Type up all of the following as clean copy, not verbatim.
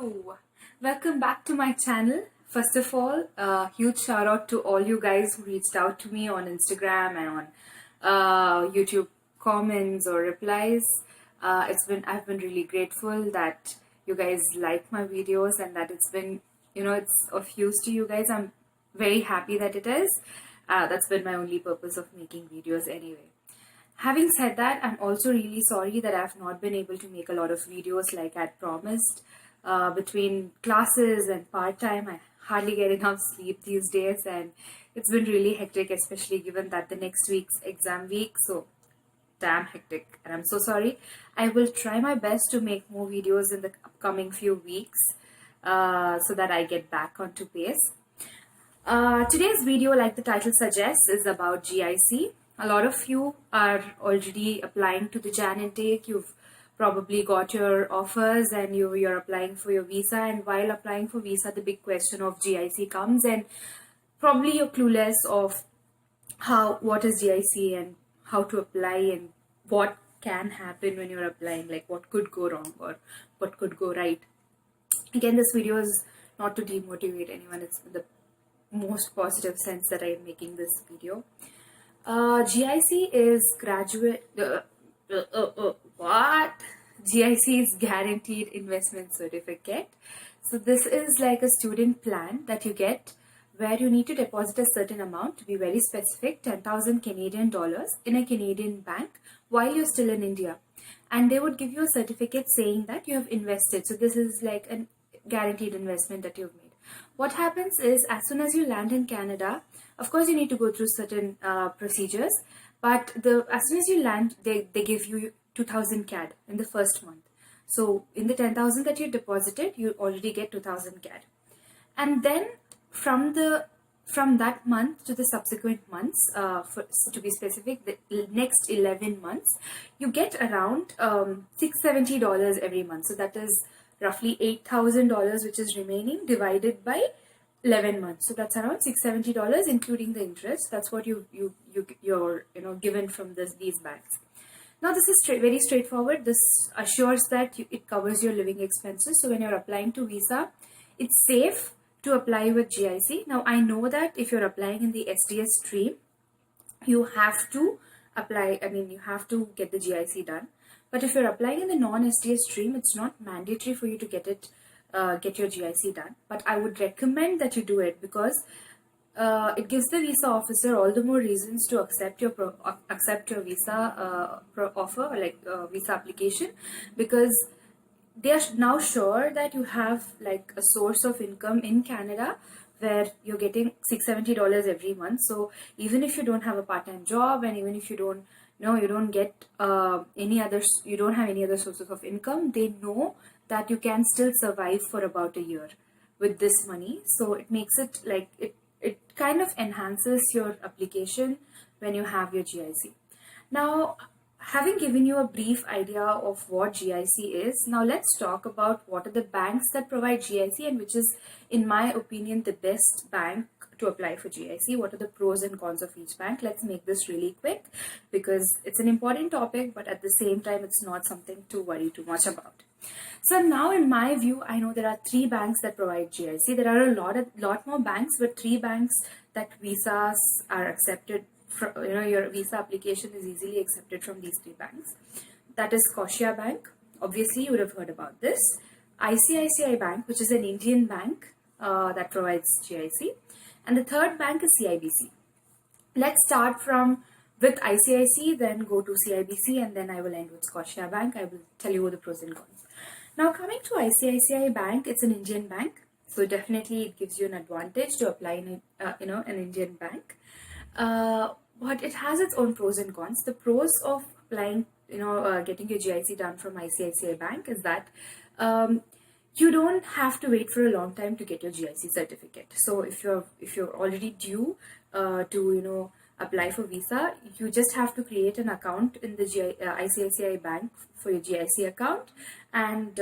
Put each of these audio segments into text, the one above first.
Hello, welcome back to my channel. First of all, huge shout out to all you guys who reached out to me on Instagram and on YouTube comments or replies. I've been really grateful that you guys like my videos and that it's been, it's of use to you guys. I'm very happy that it is. That's been my only purpose of making videos anyway. Having said that, I'm also really sorry that I've not been able to make a lot of videos like I'd promised. Between classes and part-time, I hardly get enough sleep these days, and it's been really hectic, especially given that the next week's exam week, so damn hectic, and I'm so sorry. I will try my best to make more videos in the upcoming few weeks so that I get back onto pace. Today's video, like the title suggests, is about GIC. A lot of you are already applying to the Jan intake. You've probably got your offers and you're applying for your visa. And while applying for visa, the big question of GIC comes, and probably you're clueless of what is GIC and how to apply and what can happen when you're applying, like what could go wrong or what could go right. Again, this video is not to demotivate anyone. It's in the most positive sense that I am making this video. GIC is what? GIC is Guaranteed Investment Certificate. So this is like a student plan that you get where you need to deposit a certain amount, to be very specific, 10,000 Canadian dollars in a Canadian bank while you're still in India. And they would give you a certificate saying that you have invested. So this is like a guaranteed investment that you've made. What happens is, as soon as you land in Canada, of course you need to go through certain procedures, but as soon as you land, they give you 2,000 CAD in the first month. So in the 10,000 that you deposited, you already get 2,000 CAD. And then from that month to the subsequent months, to be specific, the next 11 months, you get around $670 every month. So that is roughly $8,000, which is remaining, divided by 11 months. So that's around $670, including the interest. That's what you're given from these banks. Now this is very straightforward. This assures that it covers your living expenses. So when you're applying to visa, it's safe to apply with GIC. Now I know that if you're applying in the SDS stream, you have to apply. You have to get the GIC done. But if you're applying in the non-SDS stream, it's not mandatory for you to get your GIC done. But I would recommend that you do it because it gives the visa officer all the more reasons to accept your visa offer, or like visa application, because they are now sure that you have like a source of income in Canada where you're getting $670 every month. So even if you don't have a part-time job, and even if you don't get you don't have any other sources of income, they know that you can still survive for about a year with this money. So it makes it like it kind of enhances your application when you have your GIC. Now, having given you a brief idea of what GIC is, now let's talk about what are the banks that provide GIC and which is, in my opinion, the best bank to apply for GIC. What are the pros and cons of each bank? Let's make this really quick because it's an important topic, but at the same time, it's not something to worry too much about. So now, in my view, I know there are 3 banks that provide GIC. There are a lot more banks, but 3 banks that visas are accepted. Your visa application is easily accepted from these 3 banks. That is Scotia Bank. Obviously, you would have heard about this. ICICI Bank, which is an Indian bank that provides GIC. And the third bank is CIBC. Let's start with ICICI, then go to CIBC, and then I will end with Scotia Bank. I will tell you the pros and cons. Now, coming to ICICI Bank, it's an Indian bank. So definitely it gives you an advantage to apply in an Indian bank. But it has its own pros and cons. The pros of applying, getting your GIC done from ICICI Bank is that you don't have to wait for a long time to get your GIC certificate. So if you're already due to apply for visa, you just have to create an account in the ICICI Bank for your GIC account, and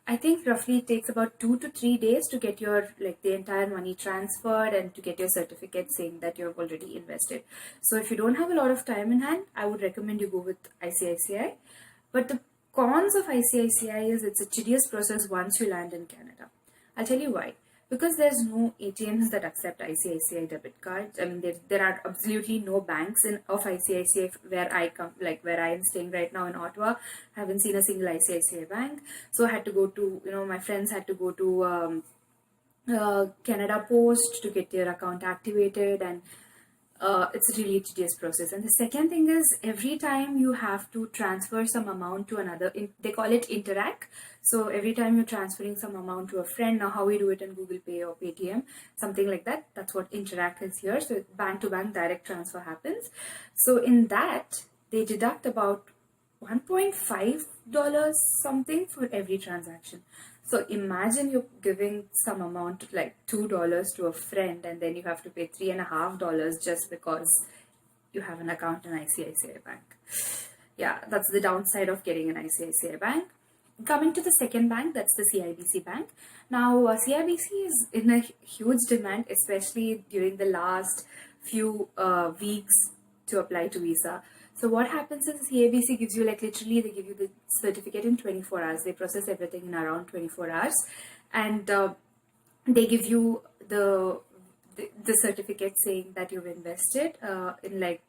I think roughly it takes about 2 to 3 days to get the entire money transferred and to get your certificate saying that you have already invested. So if you don't have a lot of time in hand, I would recommend you go with ICICI. But the cons of ICICI is it's a tedious process once you land in Canada. I'll tell you why. Because there's no ATMs that accept ICICI debit cards. I mean, there are absolutely no banks of ICICI where I come, like where I am staying right now in Ottawa. I haven't seen a single ICICI bank. So I had to go to, my friends had to go to Canada Post to get their account activated, and it's a really tedious process. And the second thing is, every time you have to transfer some amount to another, they call it Interact. So every time you're transferring some amount to a friend, now how we do it in Google Pay or Paytm, something like that, that's what Interact is here. So bank to bank direct transfer happens. So in that, they deduct about $1.5 something for every transaction. So imagine you're giving some amount like $2 to a friend, and then you have to pay $3.50 just because you have an account in ICICI Bank. Yeah, that's the downside of getting an ICICI Bank. Coming to the second bank, that's the CIBC Bank. Now, CIBC is in a huge demand, especially during the last few weeks to apply to visa. So what happens is CIBC gives you, like, literally they give you the certificate in 24 hours. They process everything in around 24 hours, and they give you the certificate saying that you've invested in like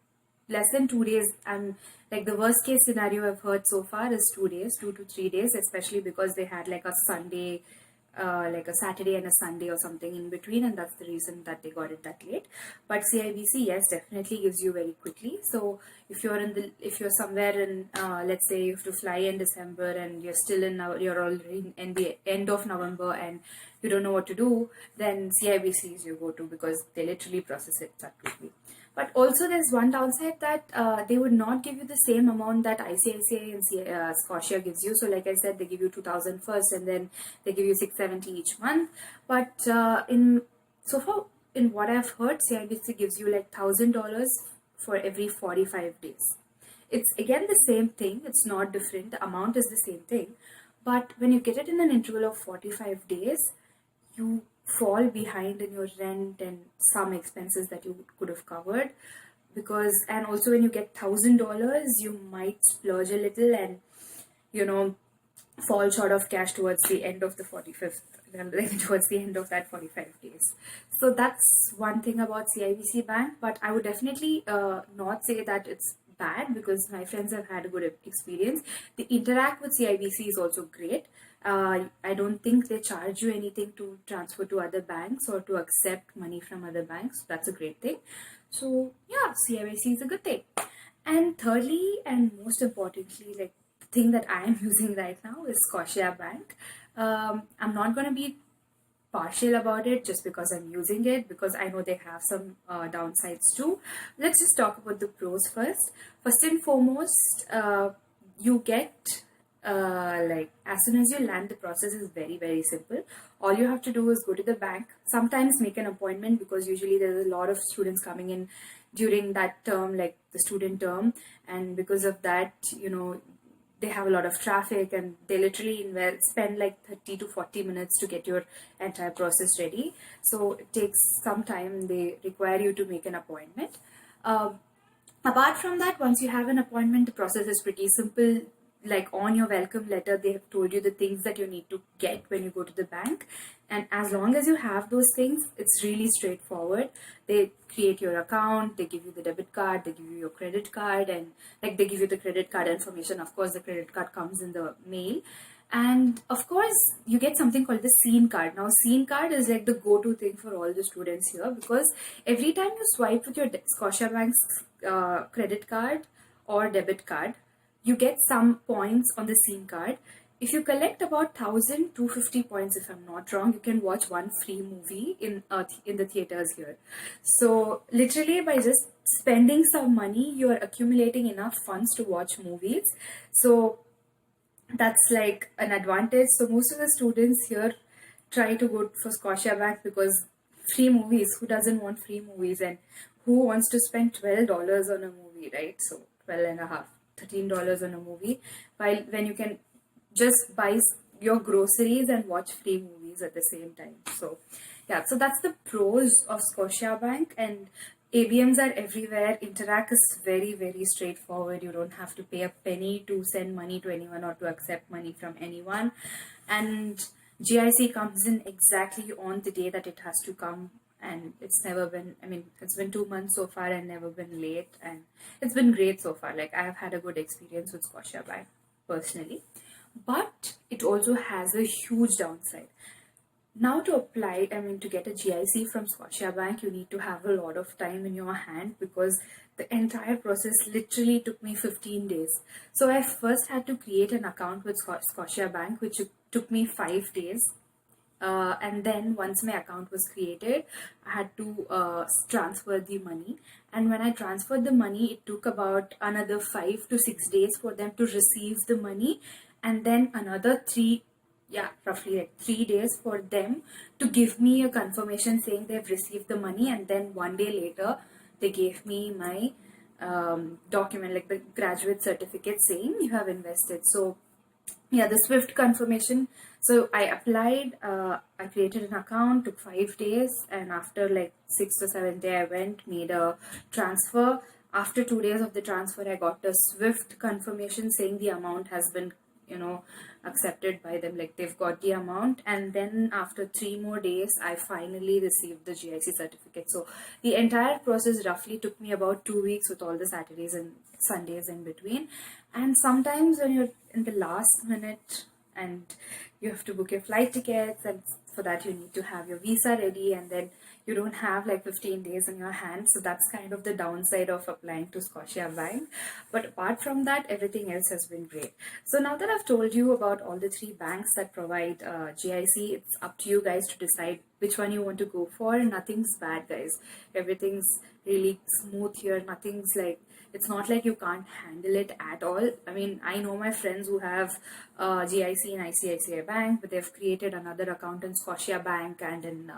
less than 2 days. And like the worst case scenario I've heard so far is 2 days, 2 to 3 days, especially because they had like a Sunday, like a Saturday and a Sunday or something in between, and that's the reason that they got it that late. But CIBC, yes, definitely gives you very quickly. So if you're somewhere in, let's say you have to fly in December and you're still you're already in the end of November and you don't know what to do, then CIBC is your go-to because they literally process it that quickly. But also there's one downside that they would not give you the same amount that ICICI and Scotia gives you. So like I said, they give you $2,000 first, and then they give you $670 each month. But so far in what I've heard, CIBC gives you like $1,000 for every 45 days. It's again the same thing. It's not different. The amount is the same thing. But when you get it in an interval of 45 days, you fall behind in your rent and some expenses that you could have covered, and also when you get $1,000, you might splurge a little and fall short of cash towards the end of the 45th, towards the end of that 45 days. So that's one thing about CIBC Bank, but I would definitely not say that it's bad because my friends have had a good experience. The interact with CIBC is also great. I don't think they charge you anything to transfer to other banks or to accept money from other banks. That's a great thing. So yeah, CIBC is a good thing. And thirdly, and most importantly, like the thing that I am using right now is Scotia Bank. I'm not going to be partial about it just because I'm using it, because I know they have some downsides too. Let's just talk about the pros first. First and foremost, you get like as soon as you land, the process is very, very simple. All you have to do is go to the bank, sometimes make an appointment, because usually there's a lot of students coming in during that term, like the student term, and because of that, they have a lot of traffic and they literally spend like 30 to 40 minutes to get your entire process ready. So it takes some time. They require you to make an appointment. Apart from that, once you have an appointment, the process is pretty simple. Like on your welcome letter, they have told you the things that you need to get when you go to the bank. And as long as you have those things, it's really straightforward. They create your account, they give you the debit card, they give you your credit card, and like they give you the credit card information. Of course, the credit card comes in the mail. And of course, you get something called the scene card. Now, scene card is like the go-to thing for all the students here, because every time you swipe with your Scotiabank's credit card or debit card, you get some points on the scene card. If you collect about 1,250 points, if I'm not wrong, you can watch one free movie in the theaters here. So literally by just spending some money, you are accumulating enough funds to watch movies. So that's like an advantage. So most of the students here try to go for Scotiabank because free movies, who doesn't want free movies, and who wants to spend $12 on a movie, right? So 12 and a half. $13 on a movie, while when you can just buy your groceries and watch free movies at the same time. So yeah, so that's the pros of Scotiabank. And ABMs are everywhere. Interact is very, very straightforward. You don't have to pay a penny to send money to anyone or to accept money from anyone. And GIC comes in exactly on the day that it has to come. And it's never been, I mean, it's been 2 months so far and never been late. And it's been great so far. Like, I've had a good experience with Scotiabank personally. But it also has a huge downside. Now to apply, I mean to get a GIC from Bank, you need to have a lot of time in your hand because the entire process literally took me 15 days. So I first had to create an account with Bank, which took me 5 days. And then once my account was created, I had to transfer the money. And when I transferred the money, it took about another 5 to 6 days for them to receive the money. And then another roughly like 3 days for them to give me a confirmation saying they've received the money. And then 1 day later, they gave me my document, like the graduate certificate saying you have invested. So yeah, the swift confirmation. So I applied, I created an account, took 5 days, and after like 6th or 7th day I went, made a transfer. After 2 days of the transfer, I got a swift confirmation saying the amount has been, accepted by them, like they've got the amount. And then after 3 more days, I finally received the GIC certificate. So the entire process roughly took me about 2 weeks with all the Saturdays and Sundays in between. And sometimes when you're in the last minute and you have to book your flight tickets, and for that you need to have your visa ready, and then you don't have like 15 days in your hand. So that's kind of the downside of applying to Bank. But apart from that, everything else has been great. So now that I've told you about all the 3 banks that provide GIC, it's up to you guys to decide which one you want to go for. Nothing's bad, guys. Everything's really smooth here. Nothing's like, it's not like you can't handle it at all. I mean, I know my friends who have GIC in Icici Bank, but they've created another account in Bank and in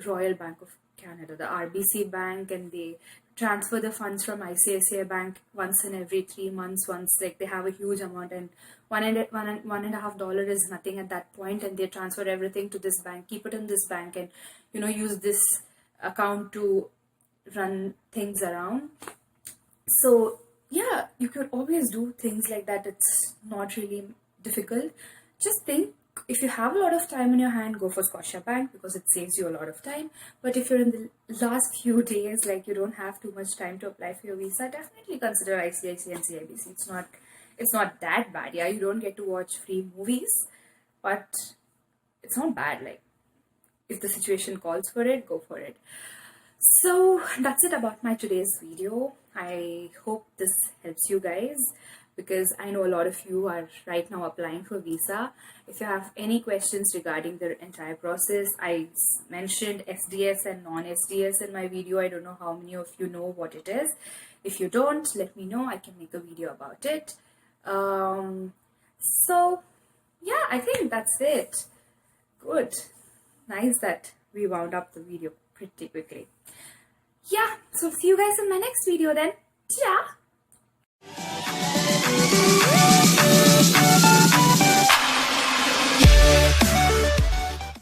Royal Bank of Canada, the RBC Bank, and they transfer the funds from Icici Bank once in every 3 months. Once, like, they have a huge amount, and $1.50 is nothing at that point, and they transfer everything to this bank, keep it in this bank, and use this account to run things around. So yeah, you could always do things like that. It's not really difficult. Just think, if you have a lot of time in your hand, go for Bank because it saves you a lot of time. But if you're in the last few days, like you don't have too much time to apply for your visa, definitely consider ICIC and CIBC. It's not that bad. Yeah, you don't get to watch free movies, but it's not bad. Like, if the situation calls for it, go for it. So that's it about my today's video. I hope this helps you guys, because I know a lot of you are right now applying for visa. If you have any questions regarding the entire process, I mentioned SDS and non-SDS in my video. I don't know how many of you know what it is. If you don't, let me know. I can make a video about it. So yeah, I think that's it. Good. Nice that we wound up the video pretty quickly. Yeah, so see you guys in my next video then. Ta-da!